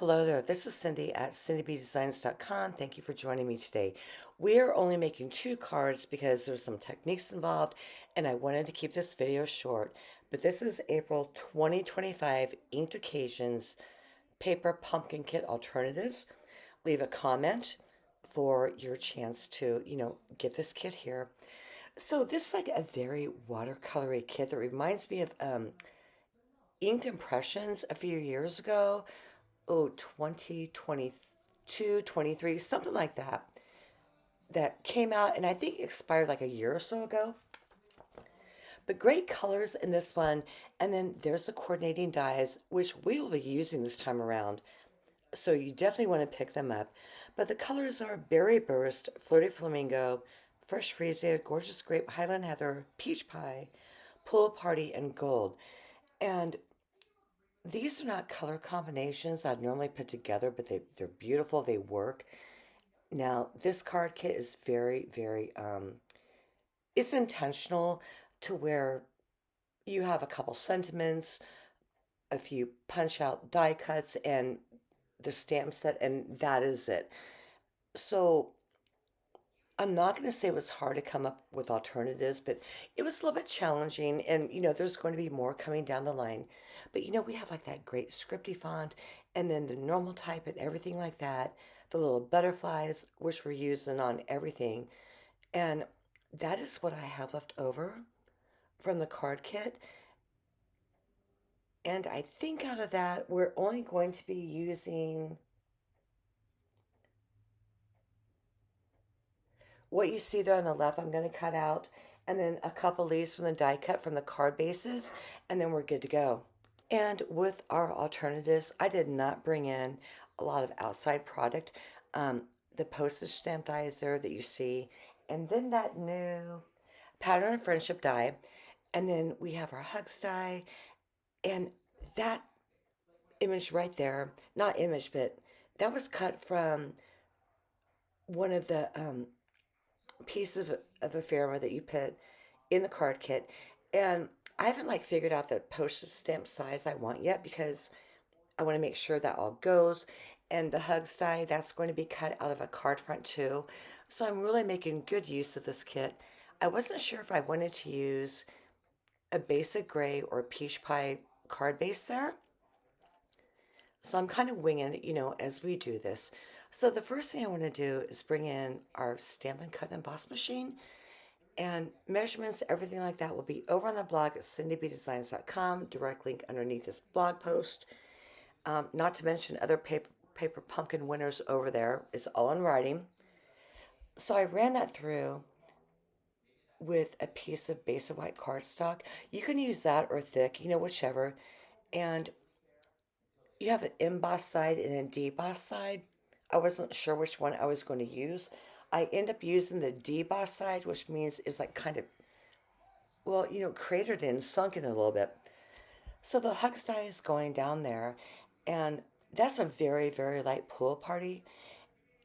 Hello there, this is Cindy at cindybdesigns.com. Thank you for joining me today. We're only making two cards because there's some techniques involved and I wanted to keep this video short. But this is April 2025 Inked Occasions Paper Pumpkin Kit Alternatives. Leave a comment for your chance to, get this kit here. So this is like a very watercolory kit that reminds me of Inked Impressions a few years ago. 2022, 23, something like that, that came out and I think expired like a year or so ago. But great colors in this one. And then there's the coordinating dies, which we will be using this time around. So you definitely want to pick them up. But the colors are Berry Burst, Flirty Flamingo, Fresh Freesia, Gorgeous Grape, Highland Heather, Peach Pie, Pool Party, and Gold. And these are not color combinations I'd normally put together, but they're beautiful. They work. Now, this card kit is very, it's intentional to where you have a couple sentiments, a few punch out die cuts, and the stamp set, and that is it. So I'm not going to say it was hard to come up with alternatives, but it was a little bit challenging. And, there's going to be more coming down the line. But, we have like that great scripty font and then the normal type and everything like that. The little butterflies, which we're using on everything. And that is what I have left over from the card kit. And I think out of that, we're only going to be using what you see there on the left. I'm going to cut out, and then a couple leaves from the die cut from the card bases, and then we're good to go. And with our alternatives, I did not bring in a lot of outside product. The postage stamp die is there that you see, and then that new pattern of friendship die, and then we have our hugs die, and that image right there, not image, but that was cut from one of the pieces of ephemera that you put in the card kit. And I haven't like figured out the postage stamp size I want yet because I want to make sure that all goes. And the hugs die, that's going to be cut out of a card front too. So I'm really making good use of this kit. I wasn't sure if I wanted to use a basic gray or peach pie card base there. So I'm kind of winging it, as we do this. So the first thing I want to do is bring in our Stampin' Cut and Emboss machine, and measurements, everything like that will be over on the blog at cindybdesigns.com, direct link underneath this blog post. Not to mention other paper pumpkin winners over there. It's all in writing. So I ran that through with a piece of basic white cardstock. You can use that or thick, whichever. And you have an emboss side and a deboss side. I wasn't sure which one I was going to use. I end up using the deboss side, which means it's like kind of, well, cratered in, sunk in a little bit. So the hugs die is going down there, and that's a very light pool party.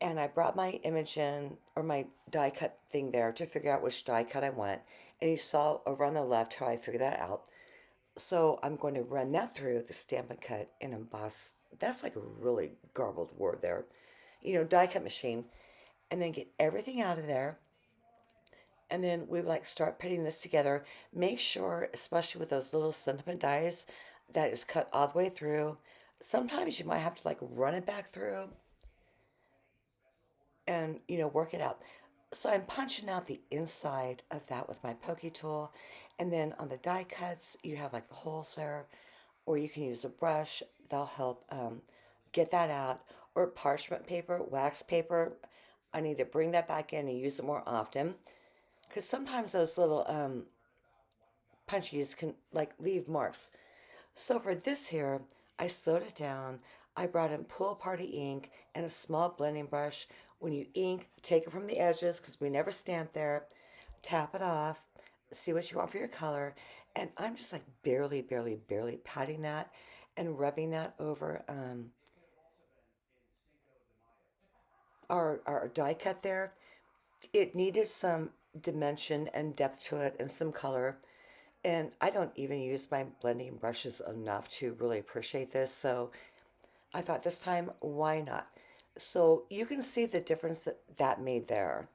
And I brought my image in, or my die cut thing there to figure out which die cut I want. And you saw over on the left how I figured that out. So I'm going to run that through the Stampin' Cut and Emboss. That's like a really garbled word there. Die cut machine. And then get everything out of there. And then we would like start putting this together. Make sure, especially with those little sentiment dies, that is cut all the way through. Sometimes you might have to like run it back through and work it out. So I'm punching out the inside of that with my pokey tool, and then on the die cuts you have like the holes there, or you can use a brush. That'll help get that out, or parchment paper, wax paper. I need to bring that back in and use it more often because sometimes those little punchies can like leave marks. So for this here, I slowed it down. I brought in Pool Party ink and a small blending brush. When you ink, take it from the edges because we never stamp there. Tap it off. See what you want for your color. And I'm just like barely patting that and rubbing that over our die cut there. It needed some dimension and depth to it and some color. And I don't even use my blending brushes enough to really appreciate this. So I thought this time, why not? So you can see the difference that that made there.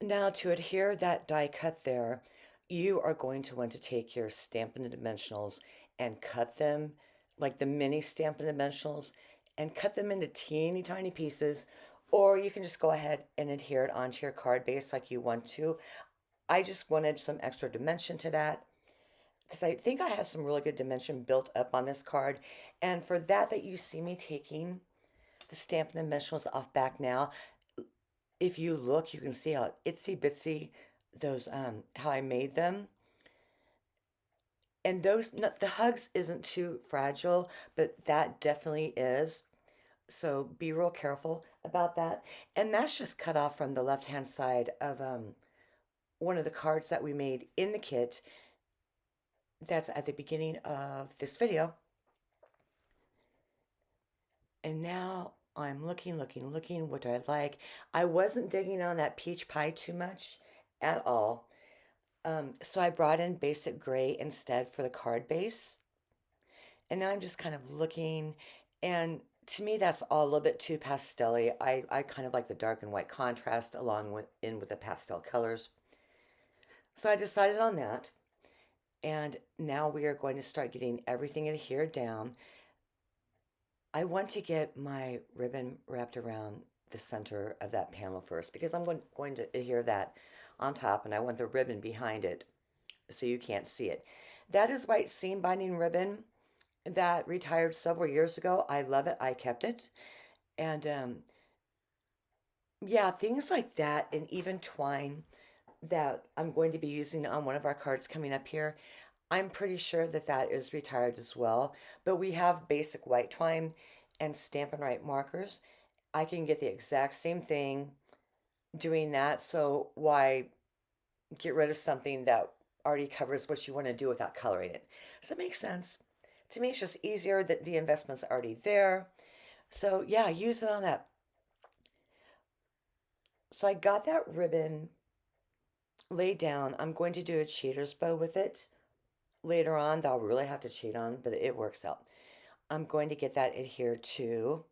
Now to adhere that die cut there, you are going to want to take your Stampin' Dimensionals and cut them like the mini Stampin' Dimensionals and cut them into teeny tiny pieces, or you can just go ahead and adhere it onto your card base like you want to. I just wanted some extra dimension to that because I think I have some really good dimension built up on this card. And for that you see me taking the Stampin' Dimensionals off back now, if you look, you can see how itsy bitsy those how I made them. And those the hugs isn't too fragile, but that definitely is. So be real careful about that. And that's just cut off from the left-hand side of one of the cards that we made in the kit. That's at the beginning of this video. And now I'm looking. What do I like? I wasn't digging on that peach pie too much at all. So I brought in basic gray instead for the card base. And now I'm just kind of looking, and to me that's all a little bit too pastel-y. I kind of like the dark and white contrast along with the pastel colors. So I decided on that. And now we are going to start getting everything adhered down. I want to get my ribbon wrapped around the center of that panel first because I'm going to adhere that on top, and I want the ribbon behind it so you can't see it. That is white seam binding ribbon that retired several years ago. I love it. I kept it. And yeah, things like that, and even twine that I'm going to be using on one of our cards coming up here. I'm pretty sure that that is retired as well. But we have basic white twine and Stampin' Right markers. I can get the exact same thing doing that. So why get rid of something that already covers what you want to do without coloring it? Does that make sense? To me, it's just easier that the investment's already there. So yeah, use it on that. So I got that ribbon laid down. I'm going to do a cheater's bow with it later on that I'll really have to cheat on, but it works out. I'm going to get that adhered to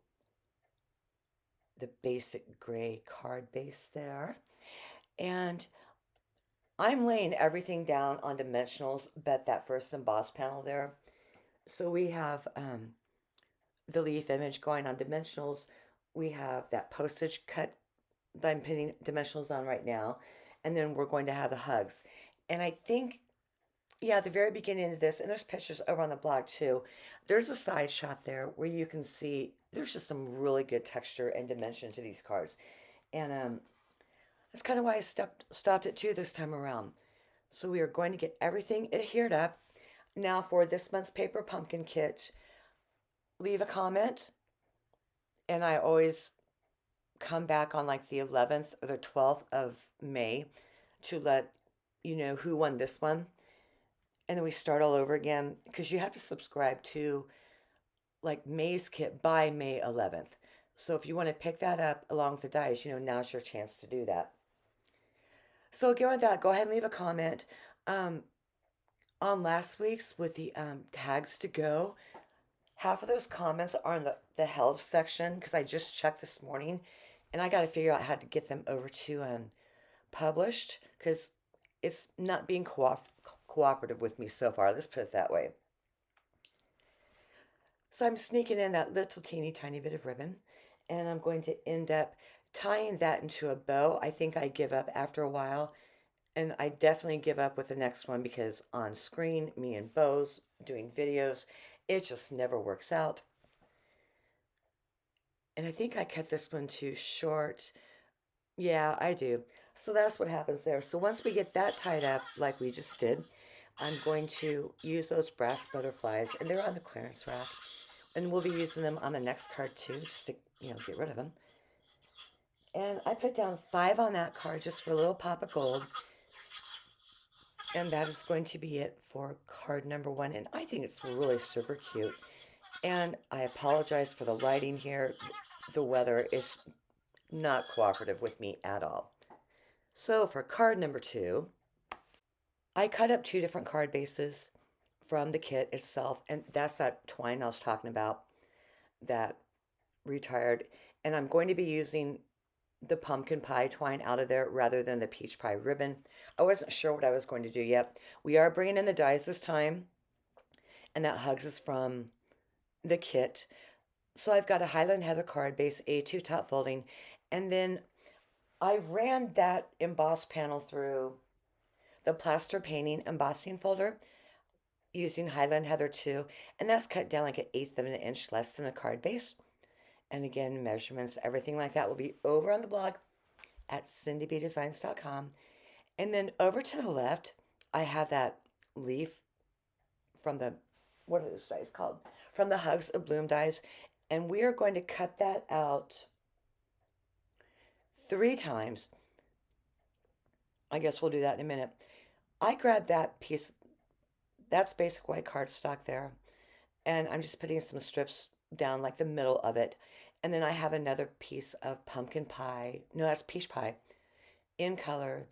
the basic gray card base there. And I'm laying everything down on dimensionals, but that first embossed panel there. So we have the leaf image going on dimensionals. We have that postage cut that I'm pinning dimensionals on right now. And then we're going to have the hugs. And I think, yeah, at the very beginning of this, and there's pictures over on the blog too, there's a side shot there where you can see there's just some really good texture and dimension to these cards. And that's kind of why I stopped it too this time around. So we are going to get everything adhered up. Now for this month's paper pumpkin kit, leave a comment, and I always come back on like the 11th or the 12th of May to let you know who won this one. And then we start all over again because you have to subscribe to like May's kit by May 11th. So if you want to pick that up along with the dies, you know, now's your chance to do that. So again with that, go ahead and leave a comment. On last week's with the tags to go, half of those comments are in the held section because I just checked this morning and I got to figure out how to get them over to published because it's not being cooperative with me so far. Let's put it that way. So I'm sneaking in that little teeny tiny bit of ribbon, and I'm going to end up tying that into a bow. I think I give up after a while, and I definitely give up with the next one because on screen, me and bows doing videos, it just never works out. And I think I cut this one too short. Yeah, I do. So that's what happens there. So once we get that tied up like we just did, I'm going to use those brass butterflies, and they're on the clearance rack. And we'll be using them on the next card too, just to, you know, get rid of them. And I put down 5 on that card just for a little pop of gold. And that is going to be it for card number 1. And I think it's really super cute. And I apologize for the lighting here. The weather is not cooperative with me at all. So for card number 2, I cut up 2 different card bases from the kit itself. And that's that twine I was talking about. that retired, and I'm going to be using the pumpkin pie twine out of there rather than the peach pie ribbon. I wasn't sure what I was going to do yet. We are bringing in the dies this time, and that hugs is from the kit. So I've got a Highland Heather card base, A2 top folding, and then I ran that embossed panel through the plaster painting embossing folder using Highland Heather 2, and that's cut down like an eighth of an inch less than the card base. And again, measurements, everything like that will be over on the blog at cindybdesigns.com. And then over to the left, I have that leaf from the, what are those dies called? From the Hugs of Bloom dies. And we are going to cut that out 3 times. I guess we'll do that in a minute. I grabbed that piece, that's basic white cardstock there. And I'm just putting some strips down like the middle of it. And then I have another piece of pumpkin pie, no, that's peach pie, in color,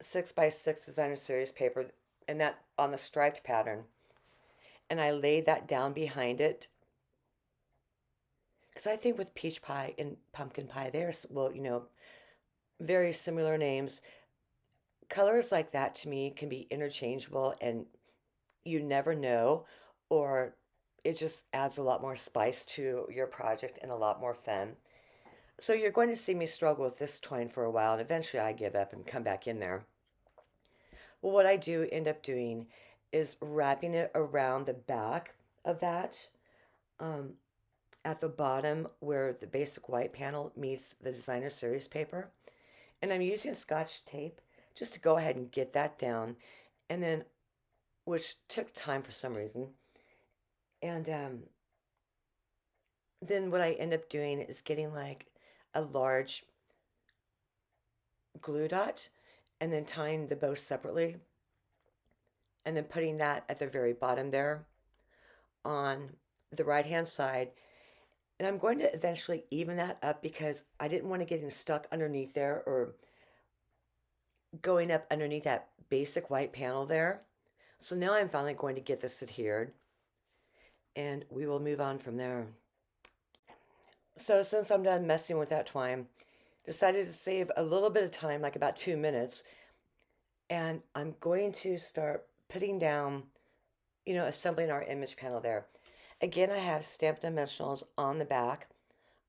6x6 designer series paper, and that on the striped pattern. And I laid that down behind it because I think with peach pie and pumpkin pie, there's, well, very similar names. Colors like that to me can be interchangeable and you never know, or it just adds a lot more spice to your project and a lot more fun. So you're going to see me struggle with this twine for a while, and eventually I give up and come back in there. Well, what I do end up doing is wrapping it around the back of that, um, at the bottom where the basic white panel meets the designer series paper. And I'm using Scotch tape just to go ahead and get that down. And then, which took time for some reason. And then what I end up doing is getting like a large glue dot and then tying the bow separately and then putting that at the very bottom there on the right hand side. And I'm going to eventually even that up because I didn't want to get stuck underneath there or going up underneath that basic white panel there. So now I'm finally going to get this adhered and we will move on from there. So since I'm done messing with that twine, decided to save a little bit of time, like about 2 minutes, and I'm going to start putting down, assembling our image panel there. Again, I have stamped dimensionals on the back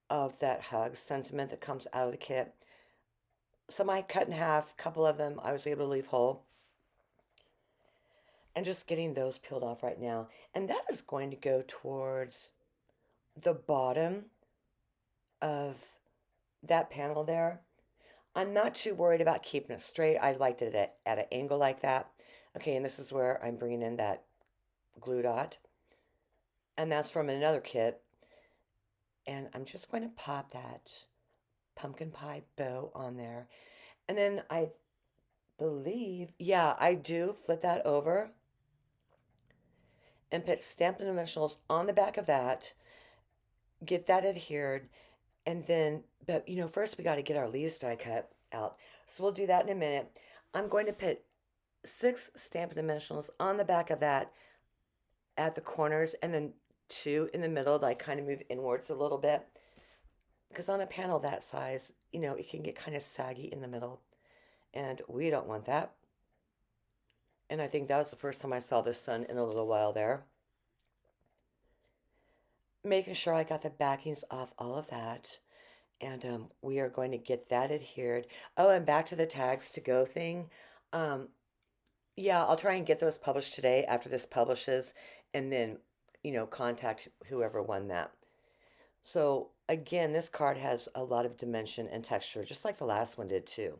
of that hug sentiment that comes out of the kit. Some I cut in half, a couple of them I was able to leave whole. And just getting those peeled off right now. And that is going to go towards the bottom of that panel there. I'm not too worried about keeping it straight. I liked it at an angle like that. Okay, and this is where I'm bringing in that glue dot. And that's from another kit. And I'm just going to pop that pumpkin pie bow on there. And then I believe, yeah, I do flip that over and put Stampin' Dimensionals on the back of that, get that adhered, and then, but first we got to get our leaves die cut out. So we'll do that in a minute. I'm going to put 6 Stampin' Dimensionals on the back of that at the corners and then 2 in the middle that I kind of move inwards a little bit. Because on a panel that size, it can get kind of saggy in the middle. And we don't want that. And I think that was the first time I saw the sun in a little while there. Making sure I got the backings off all of that. And we are going to get that adhered. Oh, and back to the tags to go thing. Yeah, I'll try and get those published today after this publishes. And then, contact whoever won that. So again, this card has a lot of dimension and texture, just like the last one did too.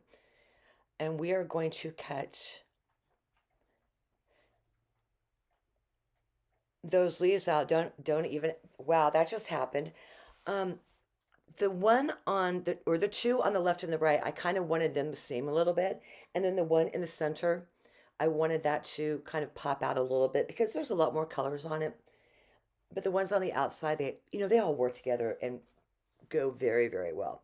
And we are going to cut those leaves out. Don't even, wow, that just happened. The one on the, or the 2 on the left and the right, I kind of wanted them the same a little bit. And then the one in the center, I wanted that to kind of pop out a little bit because there's a lot more colors on it. But the ones on the outside, they all work together and go very, very well.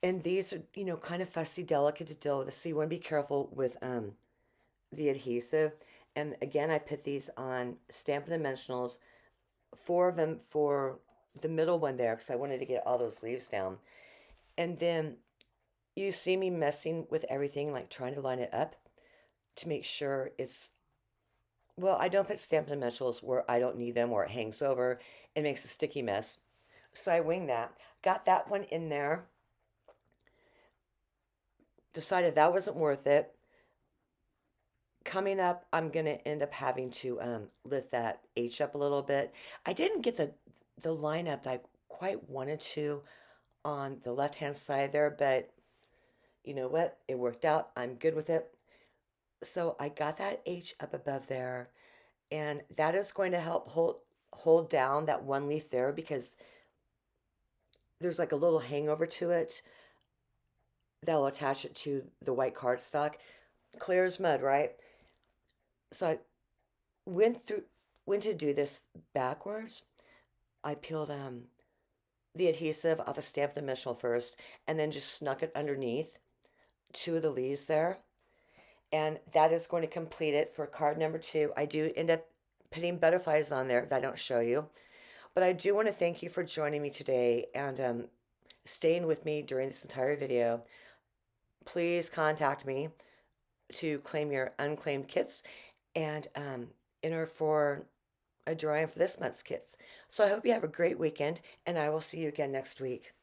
And these are, kind of fussy, delicate to deal with. So you want to be careful with the adhesive. And again, I put these on Stampin' Dimensionals 4 of them for the middle one there because I wanted to get all those leaves down. And then you see me messing with everything, like trying to line it up to make sure it's, well, I don't put Stampin' Essentials where I don't need them or it hangs over. It makes a sticky mess. So I wing that. Got that one in there. Decided that wasn't worth it. Coming up, I'm going to end up having to lift that H up a little bit. I didn't get the line up that I quite wanted to on the left-hand side there, but you know what? It worked out. I'm good with it. So I got that H up above there, and that is going to help hold down that one leaf there because there's like a little hangover to it that'll attach it to the white cardstock. Clear as mud, right? So I went to do this backwards. I peeled the adhesive off a stamped dimensional first and then just snuck it underneath two of the leaves there. And that is going to complete it for card number 2. I do end up putting butterflies on there that I don't show you. But I do want to thank you for joining me today and staying with me during this entire video. Please contact me to claim your unclaimed kits and enter for a drawing for this month's kits. So I hope you have a great weekend, and I will see you again next week.